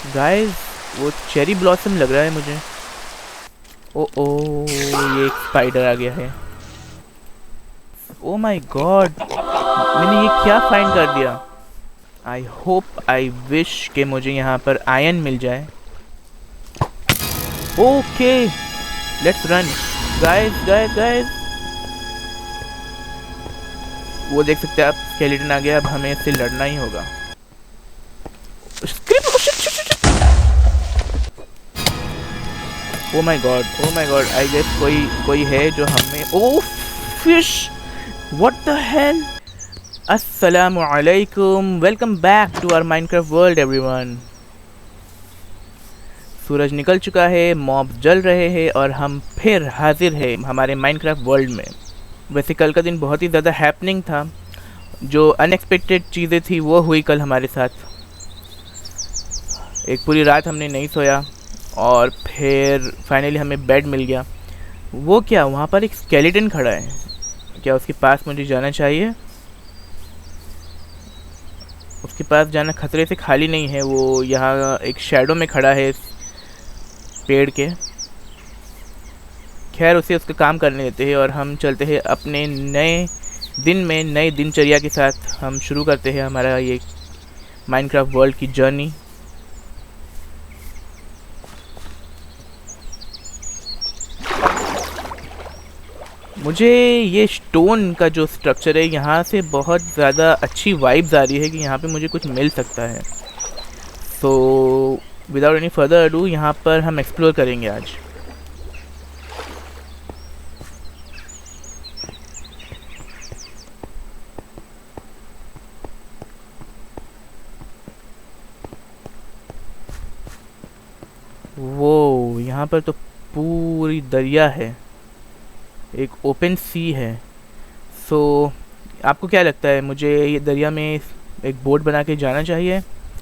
Guys वो cherry blossom लग रहा है मुझे। ओ ये एक स्पाइडर आ गया है। ओ माय गॉड, मैंने ये क्या फाइंड कर दिया। आई होप आई विश कि मुझे यहाँ पर आयरन मिल जाए। Okay let's run guys guys guys. वो देख सकते हैं आप, स्केलेटन आ गया। अब हमें इससे लड़ना ही होगा। Oh my God I guess कोई है जो हमें। Oh fish, what the hell. अस्सलामु अलैकुम, welcome back to our Minecraft world everyone. सूरज निकल चुका है, मॉब्स जल रहे हैं और हम फिर हाजिर हैं हमारे माइनक्राफ्ट वर्ल्ड में। वैसे कल का दिन बहुत ही ज़्यादा हैपनिंग था। जो अनएक्सपेक्टेड चीज़ें थी वो हुई कल हमारे साथ। एक पूरी रात हमने नहीं सोया और फिर फाइनली हमें बेड मिल गया। वो क्या, वहाँ पर एक स्केलेटन खड़ा है, क्या उसके पास मुझे जाना चाहिए? उसके पास जाना खतरे से खाली नहीं है। वो यहाँ एक शैडो में खड़ा है पेड़ के। खैर उसे उसका काम करने देते हैं और हम चलते हैं अपने नए दिन में, नए दिनचर्या के साथ हम शुरू करते हैं हमारा ये माइनक्राफ्ट वर्ल्ड की जर्नी। मुझे ये स्टोन का जो स्ट्रक्चर है यहाँ से बहुत ज़्यादा अच्छी वाइब्स आ रही है कि यहाँ पे मुझे कुछ मिल सकता है। So without any further ado यहाँ पर हम एक्सप्लोर करेंगे आज। वो यहाँ पर तो पूरी दरिया है, एक ओपन सी है। सो आपको क्या लगता है, मुझे ये दरिया में एक बोट बना के जाना चाहिए,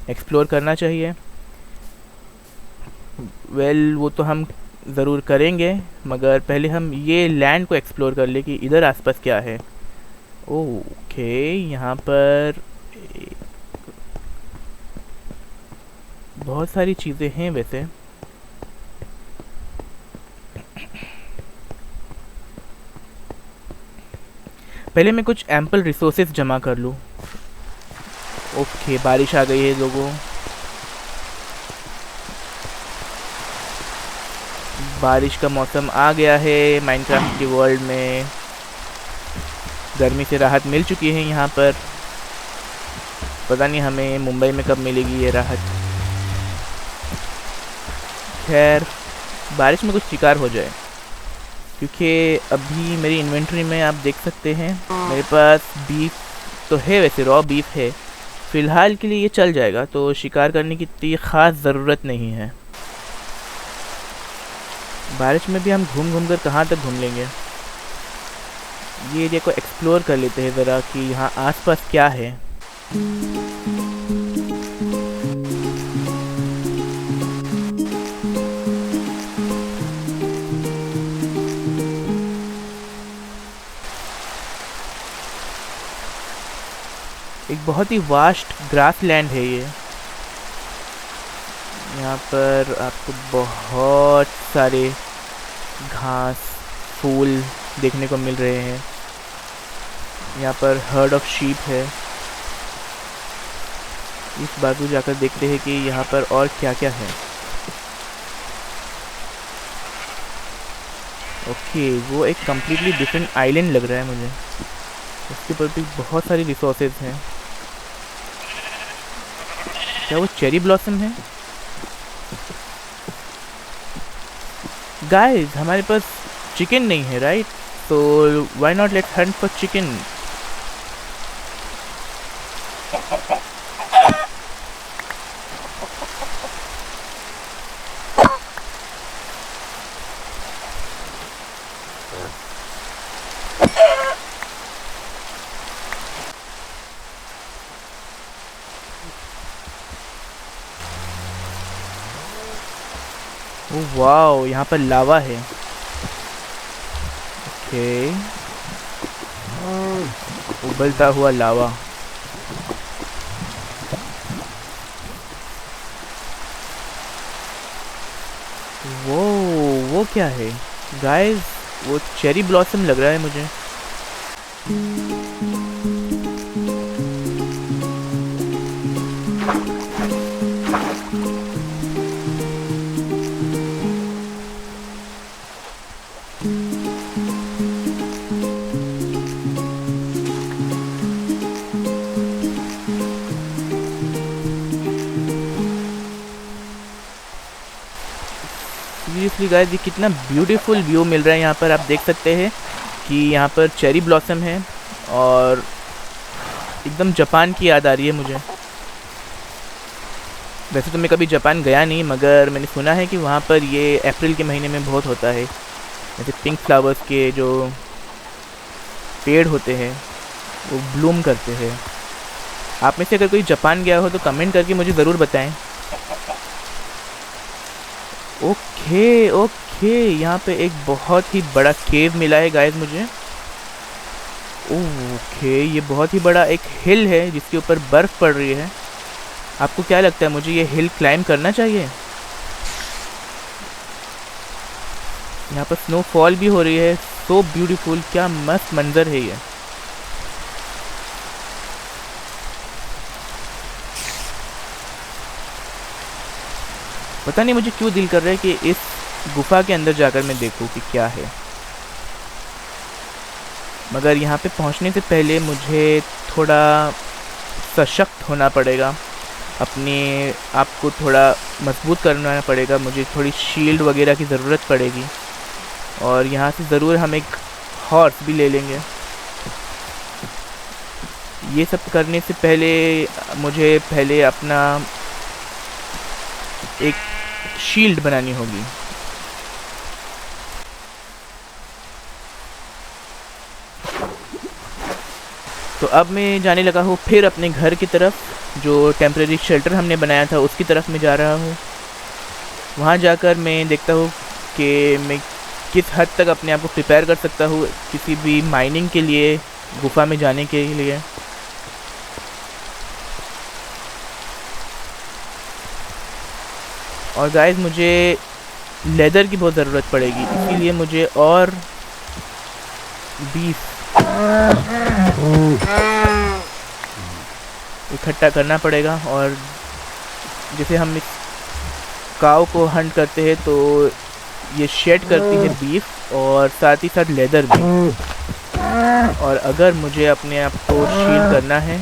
एक्सप्लोर करना चाहिए? वेल वो तो हम ज़रूर करेंगे, मगर पहले हम ये लैंड को एक्सप्लोर कर ले कि इधर आसपास क्या है। ओके यहाँ पर बहुत सारी चीज़ें हैं वैसे। पहले मैं कुछ एम्पल रिसोर्सेज जमा कर लूँ। ओके बारिश आ गई है लोगों, बारिश का मौसम आ गया है माइनक्राफ्ट के वर्ल्ड में। गर्मी से राहत मिल चुकी है यहाँ पर। पता नहीं हमें मुंबई में कब मिलेगी ये राहत। खैर बारिश में कुछ शिकार हो जाए, क्योंकि अभी मेरी इन्वेंटरी में आप देख सकते हैं मेरे पास बीफ तो है, वैसे रॉ बीफ है। फ़िलहाल के लिए ये चल जाएगा, तो शिकार करने की इतनी ख़ास ज़रूरत नहीं है। बारिश में भी हम घूम घूम कर कहाँ तक घूम लेंगे। ये एरिया को एक्सप्लोर कर लेते हैं ज़रा कि यहाँ आसपास क्या है। एक बहुत ही वास्ट ग्रास लैंड है ये। यहाँ पर आपको बहुत सारे घास फूल देखने को मिल रहे हैं। यहाँ पर हर्ड ऑफ शीप है। इस बाजू जाकर देखते हैं कि यहाँ पर और क्या क्या है। ओके वो एक कम्प्लीटली डिफरेंट आइलैंड लग रहा है मुझे। उसके ऊपर भी बहुत सारी रिसोर्सेज हैं। क्या वो चेरी ब्लॉसम है? गाइस हमारे पास चिकन नहीं है राइट, तो why not let's Hunt for chicken. Wow यहाँ पर लावा है। ओके उबलता हुआ लावा। वो वो क्या है गाइस? वो चेरी ब्लॉसम लग रहा है मुझे। सीरियसली गाइस, ये कितना ब्यूटीफुल व्यू मिल रहा है यहाँ पर। आप देख सकते हैं कि यहाँ पर चेरी ब्लॉसम है और एकदम जापान की याद आ रही है मुझे। वैसे तो मैं कभी जापान गया नहीं, मगर मैंने सुना है कि वहाँ पर ये अप्रैल के महीने में बहुत होता है। जैसे पिंक फ्लावर्स के जो पेड़ होते हैं वो ब्लूम करते हैं। आप में से अगर कोई जापान गया हो तो कमेंट करके मुझे ज़रूर बताएं। ओके ओके, यहाँ पे एक बहुत ही बड़ा केव मिला है गाइस मुझे। ओके, ये बहुत ही बड़ा एक हिल है जिसके ऊपर बर्फ़ पड़ रही है। आपको क्या लगता है, मुझे ये हिल क्लाइंब करना चाहिए? यहाँ पर स्नोफॉल भी हो रही है। सो ब्यूटीफुल, क्या मस्त मंजर है ये। पता नहीं मुझे क्यों दिल कर रहा है कि इस गुफा के अंदर जाकर मैं देखूं कि क्या है, मगर यहाँ पे पहुँचने से पहले मुझे थोड़ा सशक्त होना पड़ेगा। अपने आप को थोड़ा मजबूत करना पड़ेगा। मुझे थोड़ी शील्ड वगैरह की ज़रूरत पड़ेगी और यहाँ से ज़रूर हम एक हॉर्स भी ले लेंगे। ये सब करने से पहले मुझे पहले अपना एक शील्ड बनानी होगी। तो अब मैं जाने लगा हूँ फिर अपने घर की तरफ, जो टेम्परेरी शेल्टर हमने बनाया था उसकी तरफ मैं जा रहा हूँ। वहाँ जाकर मैं देखता हूँ कि मैं किस हद तक अपने आप को प्रिपेयर कर सकता हूँ किसी भी माइनिंग के लिए, गुफा में जाने के लिए। और गाइस, मुझे लेदर की बहुत ज़रूरत पड़ेगी, इसीलिए मुझे और बीफ इकट्ठा करना पड़ेगा। और जैसे हम इस काऊ को हंट करते हैं तो ये शेड करती है बीफ और साथ ही साथ लेदर भी। और अगर मुझे अपने आप को शील करना है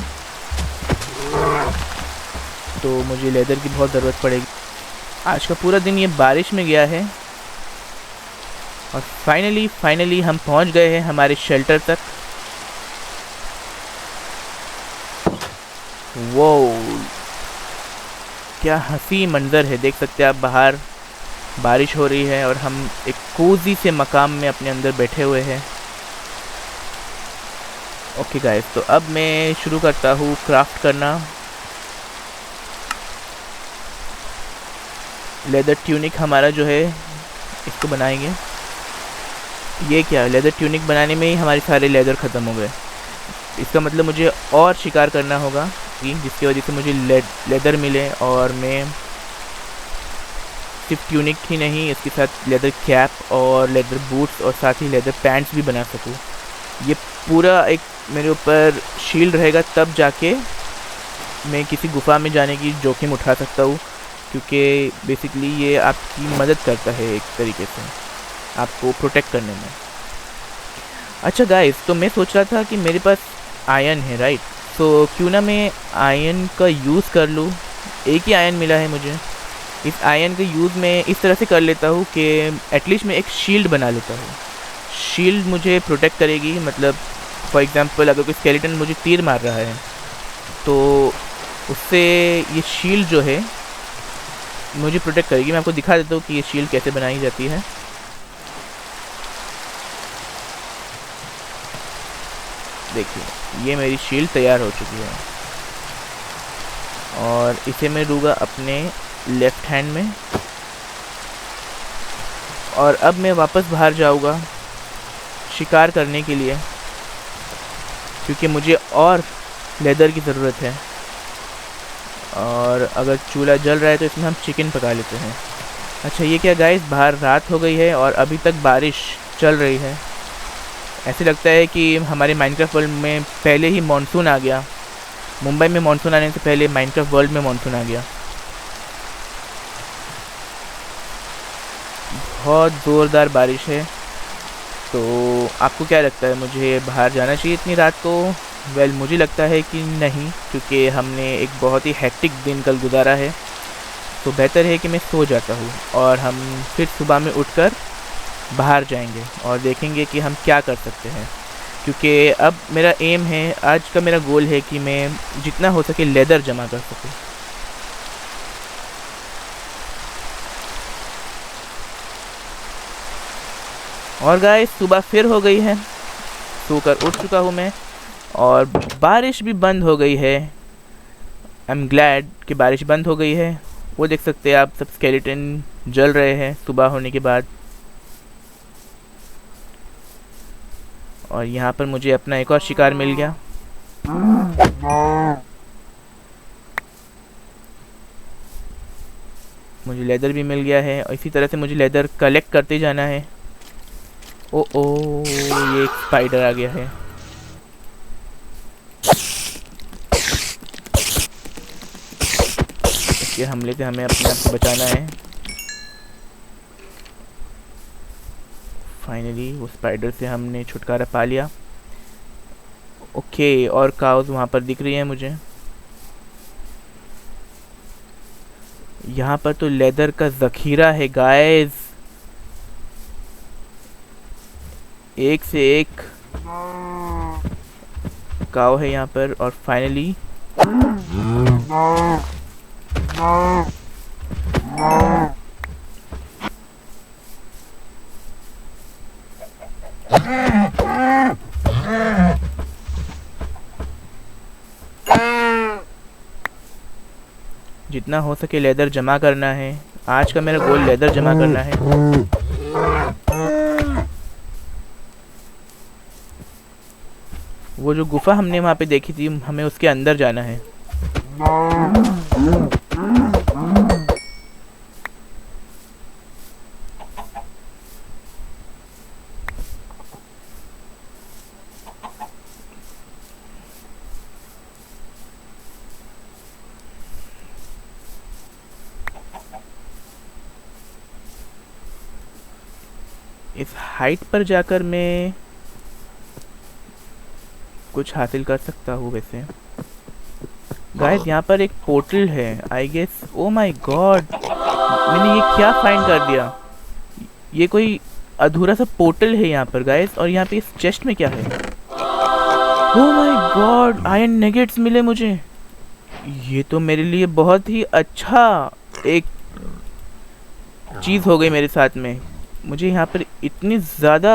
तो मुझे लेदर की बहुत ज़रूरत पड़ेगी। आज का पूरा दिन ये बारिश में गया है और फाइनली हम पहुंच गए हैं हमारे शेल्टर तक। वो क्या हंसी मंजर है, देख सकते हैं आप। बाहर बारिश हो रही है और हम एक कोजी से मकाम में अपने अंदर बैठे हुए हैं। ओके गाइस, तो अब मैं शुरू करता हूँ क्राफ्ट करना। लेदर ट्यूनिक हमारा जो है, इसको बनाएंगे। ये क्या, लेदर ट्यूनिक बनाने में ही हमारे सारे लेदर ख़त्म हो गए। इसका मतलब मुझे और शिकार करना होगा जिसकी वजह से मुझे लेदर मिले और मैं सिर्फ ट्यूनिक ही नहीं, इसके साथ लेदर कैप और लेदर बूट्स और साथ ही लेदर पैंट्स भी बना सकूँ। ये पूरा एक मेरे ऊपर शील्ड रहेगा, तब जाके मैं किसी गुफा में जाने की जोखिम उठा सकता हूँ, क्योंकि बेसिकली ये आपकी मदद करता है एक तरीके से आपको प्रोटेक्ट करने में। अच्छा गाइस, तो मैं सोच रहा था कि मेरे पास आयरन है, राइट? तो क्यों ना मैं आयरन का यूज़ कर लूँ। एक ही आयरन मिला है मुझे। इस आयरन का यूज़ मैं इस तरह से कर लेता हूँ कि एटलीस्ट मैं एक शील्ड बना लेता हूँ। शील्ड मुझे प्रोटेक्ट करेगी। मतलब फॉर एग्ज़ाम्पल अगर कोई स्केलेटन मुझे तीर मार रहा है तो उससे ये शील्ड जो है मुझे प्रोटेक्ट करेगी। मैं आपको दिखा देता हूँ कि ये शील्ड कैसे बनाई जाती है। देखिए, ये मेरी शील्ड तैयार हो चुकी है और इसे मैं लूँगा अपने लेफ़्ट हैंड में। और अब मैं वापस बाहर जाऊँगा शिकार करने के लिए, क्योंकि मुझे और लेदर की ज़रूरत है। और अगर चूल्हा जल रहा है तो इसमें हम चिकन पका लेते हैं। अच्छा ये क्या गाइस, बाहर रात हो गई है और अभी तक बारिश चल रही है। ऐसे लगता है कि हमारे माइनक्राफ्ट वर्ल्ड में पहले ही मानसून आ गया। मुंबई में मानसून आने से पहले माइनक्राफ्ट वर्ल्ड में मानसून आ गया। बहुत ज़ोरदार बारिश है। तो आपको क्या लगता है, मुझे बाहर जाना चाहिए इतनी रात को? वेल मुझे लगता है कि नहीं, क्योंकि हमने एक बहुत ही हेक्टिक दिन कल गुजारा है। तो बेहतर है कि मैं सो जाता हूँ और हम फिर सुबह में उठकर बाहर जाएंगे और देखेंगे कि हम क्या कर सकते हैं। क्योंकि अब मेरा एम है, आज का मेरा गोल है कि मैं जितना हो सके लेदर जमा कर सकूँ। और गाइस सुबह फिर हो गई है, सोकर उठ चुका हूँ मैं और बारिश भी बंद हो गई है। आई एम ग्लैड कि बारिश बंद हो गई है। वो देख सकते हैं आप, सब स्केलेटन जल रहे हैं सुबह होने के बाद। और यहाँ पर मुझे अपना एक और शिकार मिल गया। मुझे लेदर भी मिल गया है और इसी तरह से मुझे लेदर कलेक्ट करते जाना है। ओ ये एक स्पाइडर आ गया है। इसके हमले से हमें अपने आप को बचाना है। फाइनली वो स्पाइडर से हमने छुटकारा पा लिया। ओके, और काउज वहाँ पर दिख रही है मुझे। यहाँ पर तो लेदर का ज़ख़ीरा है गाइस, एक से एक काव है यहाँ पर। और फाइनली जितना हो सके लेदर जमा करना है। आज का मेरा गोल लेदर जमा करना है। वो जो गुफा हमने वहाँ पे देखी थी, हमें उसके अंदर जाना है। इस हाइट पर जाकर मैं कुछ हासिल कर सकता हूँ वैसे। गाइस यहाँ पर एक पोर्टल है I guess. Oh my god, मैंने ये क्या फाइंड कर दिया। ये कोई अधूरा सा पोर्टल है यहाँ पर गाइस। और यहाँ पे इस चेस्ट में क्या है? ओ माय गॉड, आयरन नेगेट्स मिले मुझे। ये तो मेरे लिए बहुत ही अच्छा एक चीज़ हो गई मेरे साथ में। मुझे यहाँ पर इतनी ज़्यादा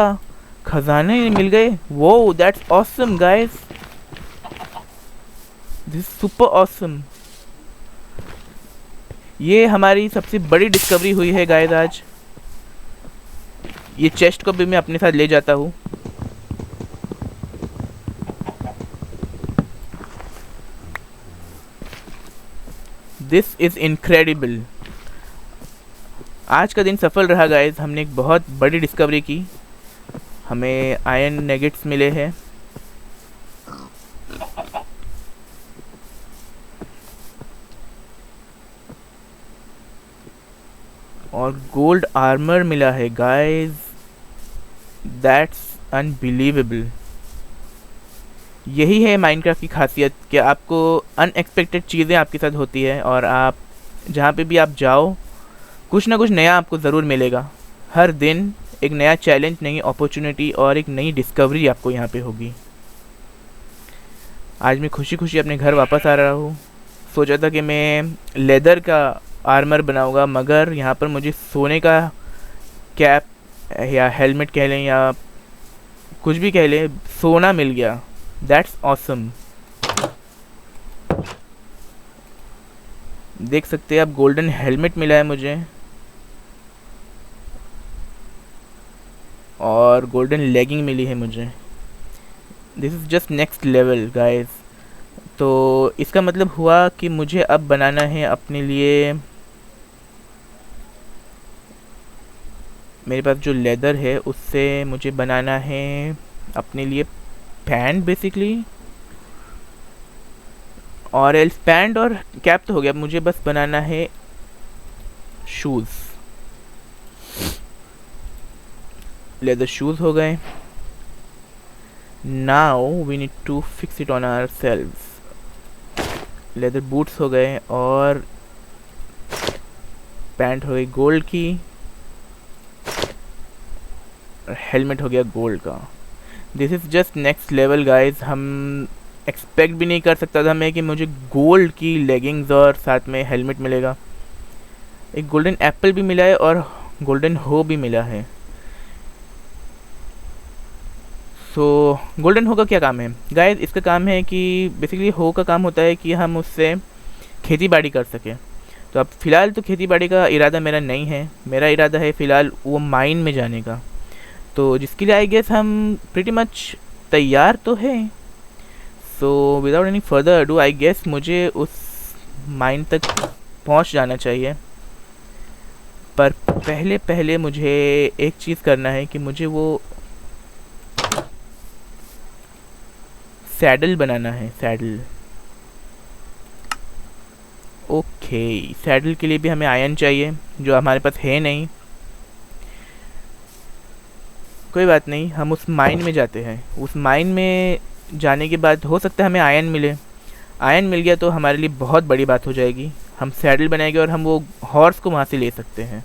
खजाने मिल गए। वो that's awesome guys, this super awesome. ये हमारी सबसे बड़ी डिस्कवरी हुई है गाइस आज। ये चेस्ट को भी मैं अपने साथ ले जाता हूँ। This is incredible. आज का दिन सफल रहा गाइस। हमने एक बहुत बड़ी डिस्कवरी की। हमें आयरन नेगेट्स मिले हैं और गोल्ड आर्मर मिला है गाइस। That's unbelievable. यही है माइनक्राफ्ट की खासियत कि आपको अनएक्सपेक्टेड चीज़ें आपके साथ होती है और आप जहाँ पे भी आप जाओ कुछ ना कुछ नया आपको ज़रूर मिलेगा। हर दिन एक नया चैलेंज, नई अपॉर्चुनिटी और एक नई डिस्कवरी आपको यहाँ पे होगी। आज मैं खुशी खुशी अपने घर वापस आ रहा हूँ। सोचा था कि मैं लेदर का आर्मर बनाऊँगा, मगर यहाँ पर मुझे सोने का कैप या हेलमेट कह लें या कुछ भी कह लें, सोना मिल गया। That's awesome. देख सकते हैं आप, गोल्डन हेलमेट मिला है मुझे और गोल्डन लेगिंग मिली है मुझे। This is just next level guys. तो इसका मतलब हुआ कि मुझे अब बनाना है अपने लिए मेरे पास जो लेदर है उससे मुझे बनाना है अपने लिए पैंट बेसिकली, और एल्स पैंट और कैप तो हो गया, मुझे बस बनाना है शूज़। लेदर शूज़ हो गए। Now we need to fix it on ourselves. Leather boots हो गए और पैंट हो गई गोल्ड की, और हेलमेट हो गया गोल्ड का। This is just next level guys. हम एक्सपेक्ट भी नहीं कर सकता था मैं कि मुझे गोल्ड की लेगिंग्स और साथ में हेलमेट मिलेगा। एक गोल्डन एप्पल भी मिला है और गोल्डन हो भी मिला है। सो गोल्डन हो का क्या काम है गाइस? इसका काम है कि बेसिकली हो का काम होता है कि हम उससे खेती बाड़ी कर सकें। तो अब फ़िलहाल तो खेती बाड़ी का इरादा मेरा नहीं है, मेरा इरादा है फ़िलहाल वो माइन में जाने का। तो जिसके लिए आई गेस हम प्रिटी मच तैयार तो है। So without any further ado I guess मुझे उस माइन तक पहुंच जाना चाहिए। पर पहले पहले मुझे एक चीज़ करना है कि मुझे वो सैडल बनाना है, सैडल। ओके, सैडल के लिए भी हमें आयरन चाहिए जो हमारे पास है नहीं। कोई बात नहीं, हम उस माइन में जाते हैं। उस माइन में जाने के बाद हो सकता है हमें आयरन मिले। आयरन मिल गया तो हमारे लिए बहुत बड़ी बात हो जाएगी। हम सैडल बनाएंगे और हम वो हॉर्स को वहाँ से ले सकते हैं।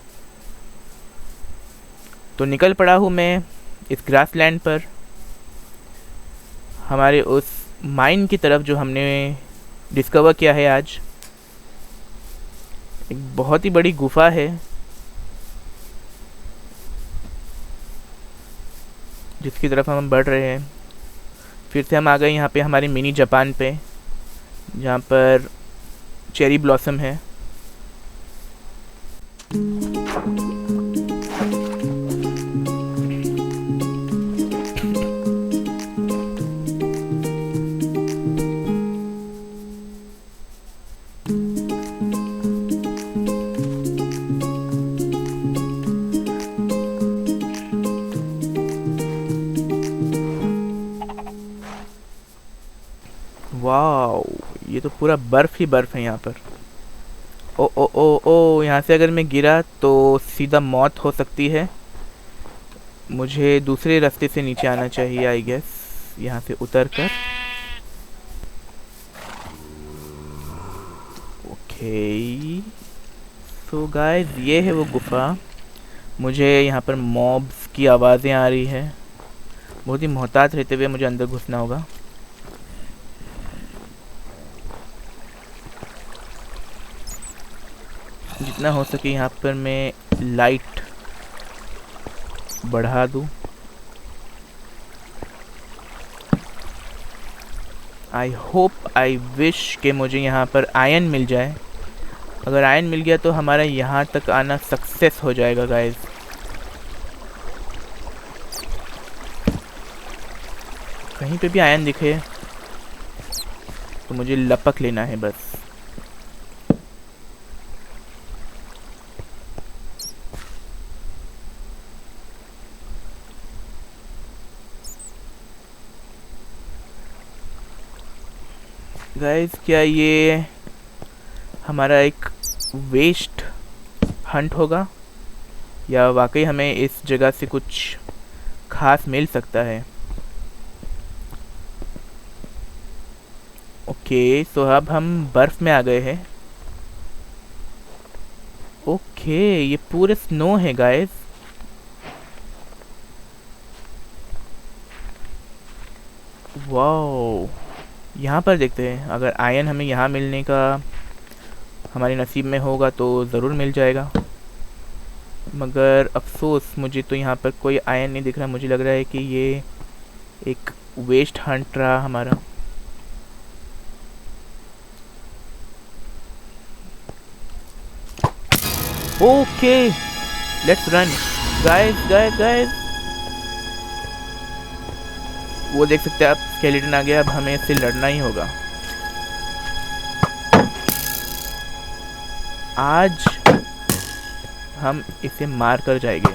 तो निकल पड़ा हूँ मैं इस ग्रास लैंड पर, हमारे उस माइन की तरफ जो हमने डिस्कवर किया है आज। एक बहुत ही बड़ी गुफा है जिसकी तरफ हम बढ़ रहे हैं। फिर से हम आ गए यहाँ पे हमारी मिनी जापान पे, जहाँ पर चेरी ब्लॉसम है। वाओ, ये तो पूरा बर्फ़ ही बर्फ़ है यहाँ पर। ओ ओ ओ ओ, यहाँ से अगर मैं गिरा तो सीधा मौत हो सकती है। मुझे दूसरे रास्ते से नीचे आना चाहिए आई गेस, यहाँ से उतर कर। ओके सो गाइस, ये है वो गुफा। मुझे यहाँ पर मॉब्स की आवाज़ें आ रही है। बहुत ही मोहतात रहते हुए मुझे अंदर घुसना होगा। जितना हो सके यहाँ पर मैं लाइट बढ़ा दूँ। आई होप, आई विश कि मुझे यहाँ पर आयरन मिल जाए। अगर आयरन मिल गया तो हमारा यहाँ तक आना सक्सेस हो जाएगा गाइस। कहीं पे भी आयरन दिखे तो मुझे लपक लेना है बस। गाइस, क्या ये हमारा एक वेस्ट हंट होगा या वाकई हमें इस जगह से कुछ खास मिल सकता है? ओके सो अब हम बर्फ़ में आ गए हैं। ओके, ये पूरे स्नो है गाइस। वाओ, यहाँ पर देखते हैं अगर आयरन हमें यहाँ मिलने का हमारे नसीब में होगा तो ज़रूर मिल जाएगा। मगर अफसोस, मुझे तो यहाँ पर कोई आयरन नहीं दिख रहा। मुझे लग रहा है कि ये एक वेस्ट हंट रहा हमारा। Okay let's run guys guys guys. वो देख सकते हैं आप, स्केलेटन आ गया। अब हमें इससे लड़ना ही होगा। आज हम इसे मार कर जाएंगे।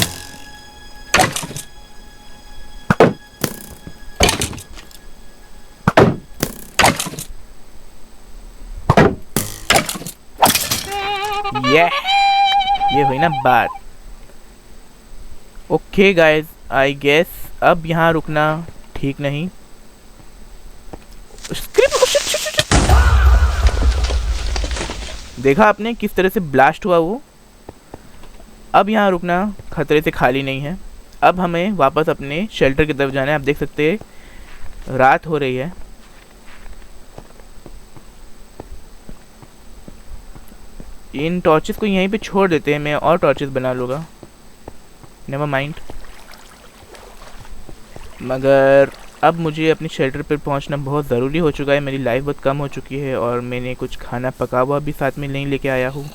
ये हुई ना बात। ओके गाइज, आई गेस अब यहाँ रुकना ठीक नहीं। देखा आपने किस तरह से ब्लास्ट हुआ वो। अब यहाँ रुकना खतरे से खाली नहीं है। अब हमें वापस अपने शेल्टर की तरफ जाना है। आप देख सकते हैं रात हो रही है। इन टॉर्चेस को यहीं पे छोड़ देते हैं, मैं और टॉर्चेस बना लूँगा, नेवर माइंड। मगर अब मुझे अपने शेल्टर पर पहुंचना बहुत ज़रूरी हो चुका है। मेरी लाइफ बहुत कम हो चुकी है और मैंने कुछ खाना पका हुआ भी साथ में नहीं लेके आया हूँ।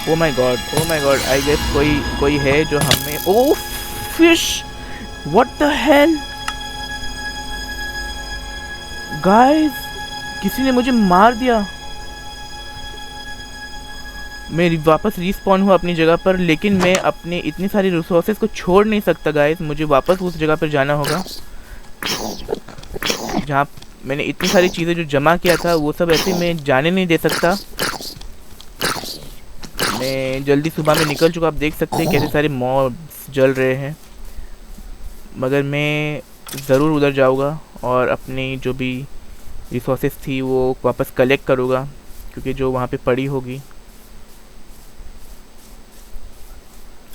Oh my God, I guess कोई है जो हमें। Oh fish, what the hell guys, किसी ने मुझे मार दिया। मैं वापस रिस्पॉन हुआ अपनी जगह पर, लेकिन मैं अपने इतनी सारी रिसोर्सेज को छोड़ नहीं सकता गाइस। मुझे वापस उस जगह पर जाना होगा जहाँ मैंने इतनी सारी चीज़ें जो जमा किया था वो सब ऐसे मैं जाने नहीं दे सकता। मैं जल्दी सुबह में निकल चुका, आप देख सकते हैं कैसे सारे मॉब्स जल रहे हैं। मगर मैं ज़रूर उधर जाऊँगा और अपनी जो भी रिसोर्सेज थी वो वापस कलेक्ट करूँगा, क्योंकि जो वहाँ पे पड़ी होगी।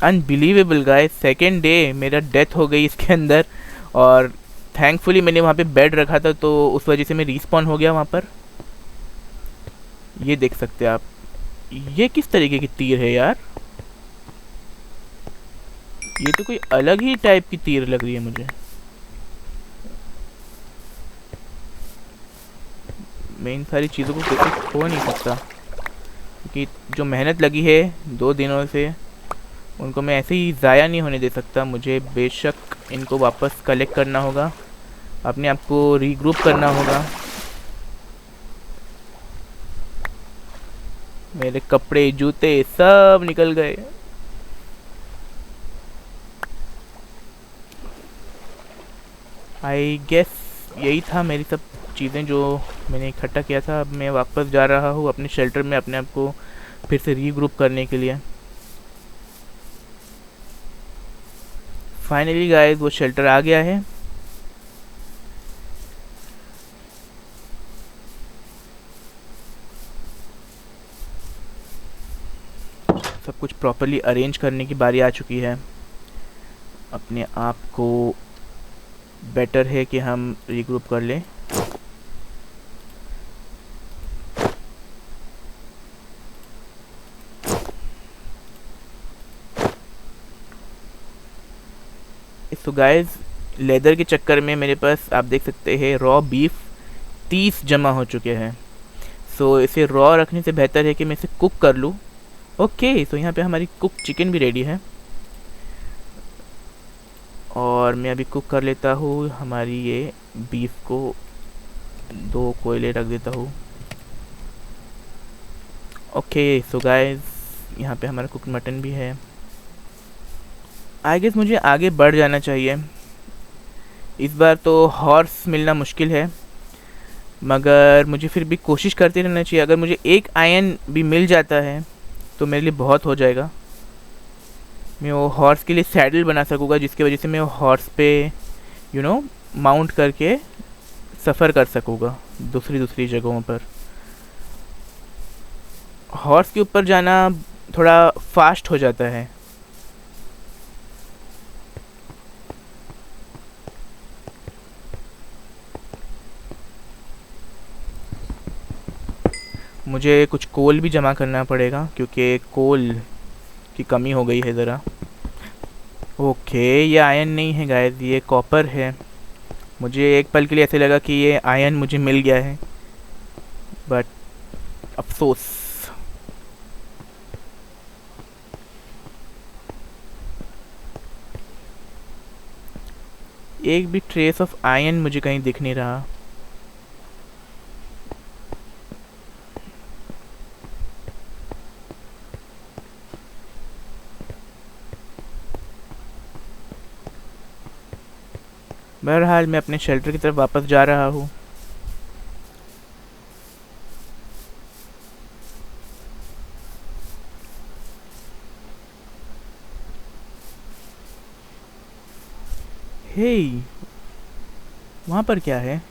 अनबिलीवेबल गाइस, सेकेंड डे मेरा डेथ हो गई इसके अंदर, और थैंकफुली मैंने वहाँ पे बेड रखा था तो उस वजह से मैं रिस्पॉन हो गया वहाँ पर। ये देख सकते हैं आप, ये किस तरीके की तीर है यार। ये तो कोई अलग ही टाइप की तीर लग रही है मुझे। मैं इन सारी चीज़ों को कैसे खो नहीं सकता, क्योंकि जो मेहनत लगी है 2 दिनों से उनको मैं ऐसे ही ज़ाया नहीं होने दे सकता। मुझे बेशक इनको वापस कलेक्ट करना होगा, अपने आप को रीग्रुप करना होगा। मेरे कपड़े जूते सब निकल गए। आई गेस यही था मेरी सब चीज़ें जो मैंने इकट्ठा किया था। अब मैं वापस जा रहा हूँ अपने शेल्टर में अपने आप को फिर से रीग्रुप करने के लिए। फाइनली गाइस वो शेल्टर आ गया है। सब कुछ प्रॉपर्ली अरेंज करने की बारी आ चुकी है। अपने आप को बेटर है कि हम रीग्रुप कर लें। सो गाइस, लेदर के चक्कर में मेरे पास आप देख सकते हैं रॉ बीफ 30 जमा हो चुके हैं। सो इसे रॉ रखने से बेहतर है कि मैं इसे कुक कर लूँ। ओके, सो यहाँ पे हमारी कुक चिकन भी रेडी है और मैं अभी कुक कर लेता हूँ हमारी ये बीफ को। 2 कोयले रख देता हूँ। ओके सो गाइस, यहाँ पे हमारा कुक मटन भी है। आई गेस मुझे आगे बढ़ जाना चाहिए। इस बार तो हॉर्स मिलना मुश्किल है, मगर मुझे फिर भी कोशिश करते रहना चाहिए। अगर मुझे एक आयरन भी मिल जाता है तो मेरे लिए बहुत हो जाएगा। मैं वो हॉर्स के लिए सैडल बना सकूँगा, जिसकी वजह से मैं वो हॉर्स पे माउंट करके सफ़र कर सकूँगा दूसरी जगहों पर। हॉर्स के ऊपर जाना थोड़ा फास्ट हो जाता है। मुझे कुछ कोल भी जमा करना पड़ेगा, क्योंकि कोल की कमी हो गई है ज़रा। ओके, ये आयरन नहीं है गाइस, ये कॉपर है। मुझे एक पल के लिए ऐसे लगा कि ये आयरन मुझे मिल गया है, बट अफसोस। एक भी ट्रेस ऑफ आयरन मुझे कहीं दिख नहीं रहा। बहरहाल मैं अपने शेल्टर की तरफ वापस जा रहा हूँ। हे, वहाँ पर क्या है?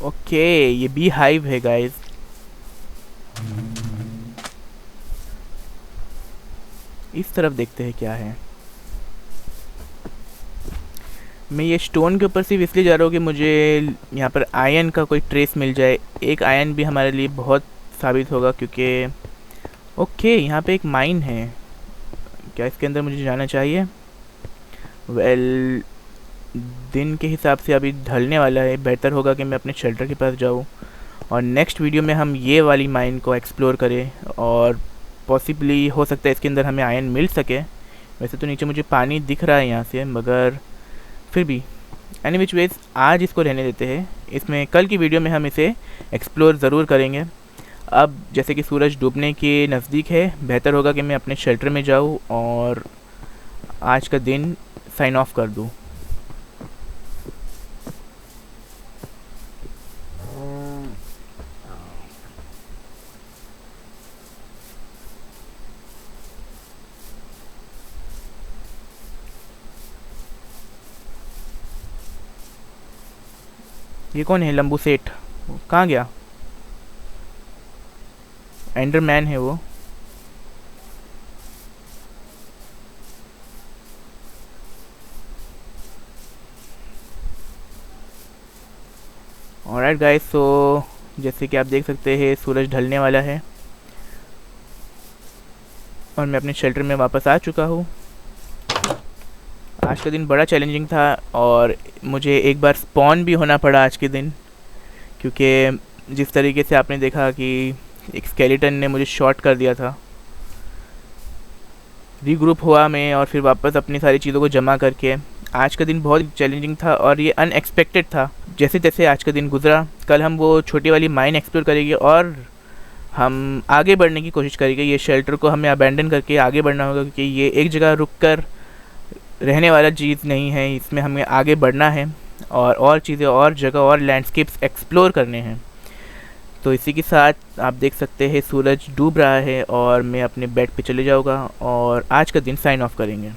ओके, ये बी हाइव है गाइस। इस तरफ देखते हैं क्या है। मैं ये स्टोन के ऊपर सिर्फ इसलिए जा रहा हूँ कि मुझे यहाँ पर आयरन का कोई ट्रेस मिल जाए। एक आयरन भी हमारे लिए बहुत साबित होगा, क्योंकि ओके यहाँ पे एक माइन है। क्या इसके अंदर मुझे जाना चाहिए? वेल, दिन के हिसाब से अभी ढलने वाला है, बेहतर होगा कि मैं अपने शेल्टर के पास जाऊँ और नेक्स्ट वीडियो में हम ये वाली माइन को एक्सप्लोर करें, और पॉसिबली हो सकता है इसके अंदर हमें आयरन मिल सके। वैसे तो नीचे मुझे पानी दिख रहा है यहाँ से, मगर फिर भी एनी विच वेज आज इसको रहने देते हैं। इसमें कल की वीडियो में हम इसे एक्सप्लोर ज़रूर करेंगे। अब जैसे कि सूरज डूबने के नज़दीक है, बेहतर होगा कि मैं अपने शेल्टर में जाऊँ और आज का दिन साइन ऑफ कर दूँ। ये कौन है? लंबू सेठ कहाँ गया? एंडरमैन है वो। ऑलराइट गाइस, सो जैसे कि आप देख सकते हैं सूरज ढलने वाला है और मैं अपने शेल्टर में वापस आ चुका हूँ। आज का दिन बड़ा चैलेंजिंग था और मुझे एक बार स्पॉन भी होना पड़ा आज के दिन, क्योंकि जिस तरीके से आपने देखा कि एक स्केलेटन ने मुझे शॉट कर दिया था। रीग्रुप हुआ मैं और फिर वापस अपनी सारी चीज़ों को जमा करके। आज का दिन बहुत चैलेंजिंग था और ये अनएक्सपेक्टेड था। जैसे जैसे आज का दिन गुजरा, कल हम वो छोटी वाली माइन एक्सप्लोर करेंगे और हम आगे बढ़ने की कोशिश करेंगे। ये शेल्टर को हमें अबैंडन करके आगे बढ़ना होगा, क्योंकि ये एक जगह रुक कर रहने वाला चीज़ नहीं है। इसमें हमें आगे बढ़ना है और चीज़ें और जगह और लैंडस्केप्स एक्सप्लोर करने हैं। तो इसी के साथ आप देख सकते हैं सूरज डूब रहा है और मैं अपने बेड पे चले जाऊँगा और आज का दिन साइन ऑफ करेंगे।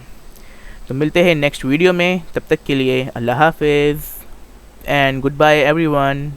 तो मिलते हैं नेक्स्ट वीडियो में, तब तक के लिए अल्लाह हाफिज़ एंड गुड बाय एवरीवन।